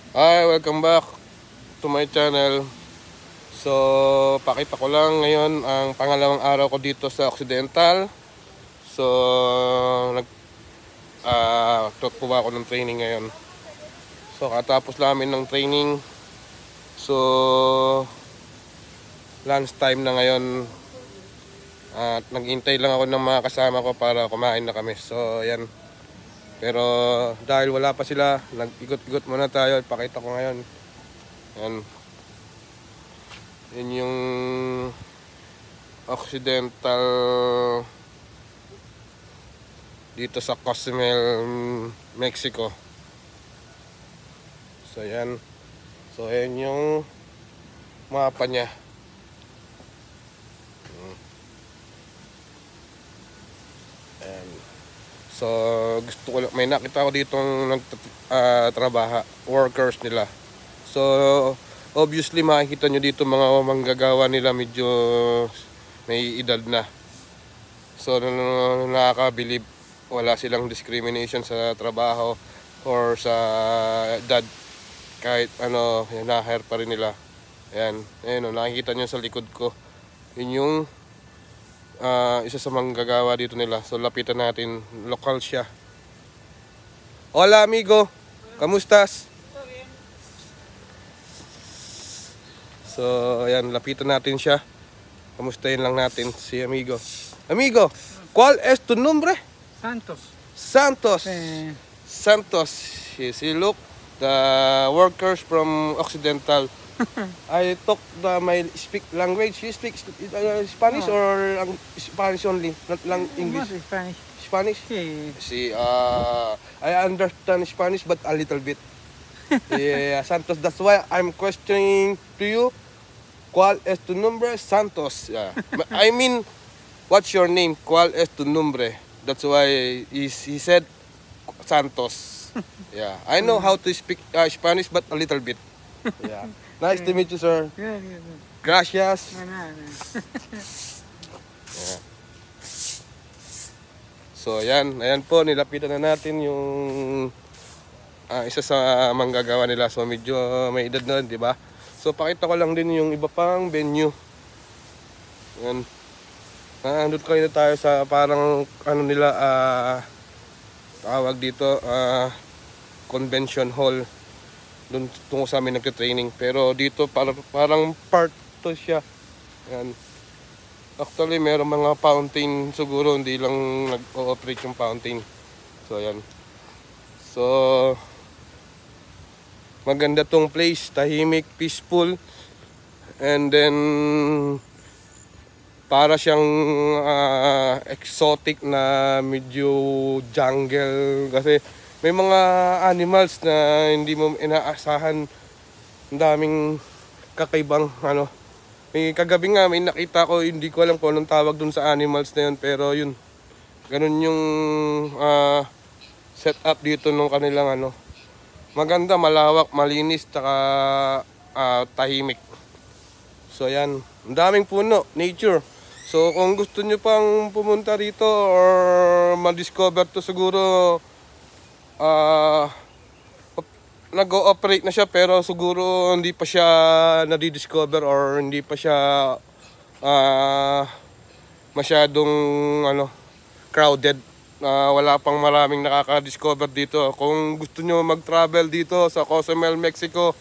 Hi, welcome back to my channel. So, pakita ko lang ngayon ang pangalawang araw ko dito sa Occidental. So, nagtutuwa ako ng training ngayon. So, katapos namin ng training. So, lunch time na ngayon. At naghintay lang ako ng mga kasama ko para kumain na kami. So, ayan. Pero dahil wala pa sila, nag-igot-igot muna tayo. Ipakita ko ngayon. Ayan. Yan yung Occidental dito sa Cozumel, Mexico. So yan. So ayan yung mapa niya. Ayan. So gusto ko lang, may nakita ko ditong nagtatrabaho, workers nila. So obviously makikita nyo dito mga manggagawa nila medyo may edad na. So nakakabilib, wala silang discrimination sa trabaho or sa edad. Kahit ano, na-hire pa rin nila. Ayan, ayan o, nakikita nyo sa likod ko. Yun yung isa sa manggagawa dito nila. So lapitan natin, lokal siya. Hola amigo, kamustas? So ayan, lapitan natin siya. Kamustahin lang natin si amigo. Amigo, ¿cuál es tu nombre? Santos. Santos. Santos. Yes, you look the workers from Occidental. I talk my speak language. You speak Spanish or Spanish only, not lang English? Spanish. Spanish? Sí. See, I understand Spanish but a little bit. Yeah, Santos. That's why I'm questioning to you. ¿Cuál es tu nombre? Santos. Yeah. I mean, what's your name? ¿Cuál es tu nombre? That's why he said Santos. Yeah, I know how to speak Spanish but a little bit. Yeah. Nice to meet you, sir. Yeah. Gracias. Yeah. So, ayan po, nilapitan na natin yung isa sa manggagawa nila. So, medyo may edad na, di ba? So, pakita ko lang din yung iba pang venue. Ayan. Nandun kayo na tayo sa parang ano nila, tawag dito, convention hall. Doon tungo sa amin nagte-training. Pero dito parang part to siya. Ayan. Actually, meron mga fountain siguro, hindi lang nag-ooperate yung fountain. So, ayan. So, maganda tong place. Tahimik, peaceful. And then, para siyang exotic na medyo jungle. Kasi may mga animals na hindi mo inaasahan. Ang daming kakaibang ano. May kagabi nga may nakita ko, hindi ko alam kung anong tawag dun sa animals na yun, pero yun, ganun yung setup dito nung kanilang ano. Maganda, malawak, malinis, taka tahimik. So ayan, ang daming puno, nature. So kung gusto nyo pang pumunta rito or ma-discover to, siguro nag-ooperate na siya, pero siguro hindi pa siya nadi-discover or hindi pa siya masyadong ano, crowded. Wala pang maraming nakaka-discover dito. Kung gusto nyo mag-travel dito sa Cozumel, Mexico,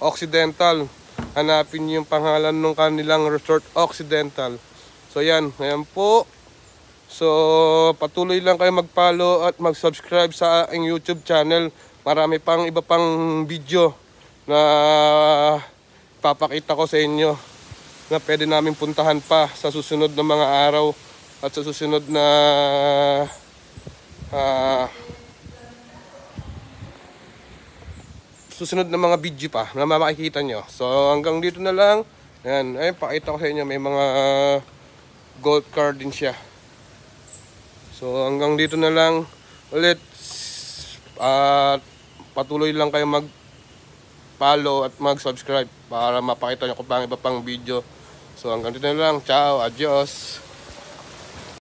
Occidental, hanapin yung pangalan ng kanilang resort, Occidental. So ayan po. So patuloy lang kayo mag-follow at mag-subscribe sa aking YouTube channel. Marami pang iba pang video na papakita ko sa inyo na pwede namin puntahan pa sa susunod na mga araw at sa susunod na mga video pa na makikita nyo. So hanggang dito na lang. Ayan, ay pakita ko sa inyo, may mga gold card din siya. So hanggang dito na lang ulit. Patuloy lang kayo mag-follow at mag-subscribe para mapakita nyo ko pang iba pang video. So hanggang dito na lang. Ciao, adios.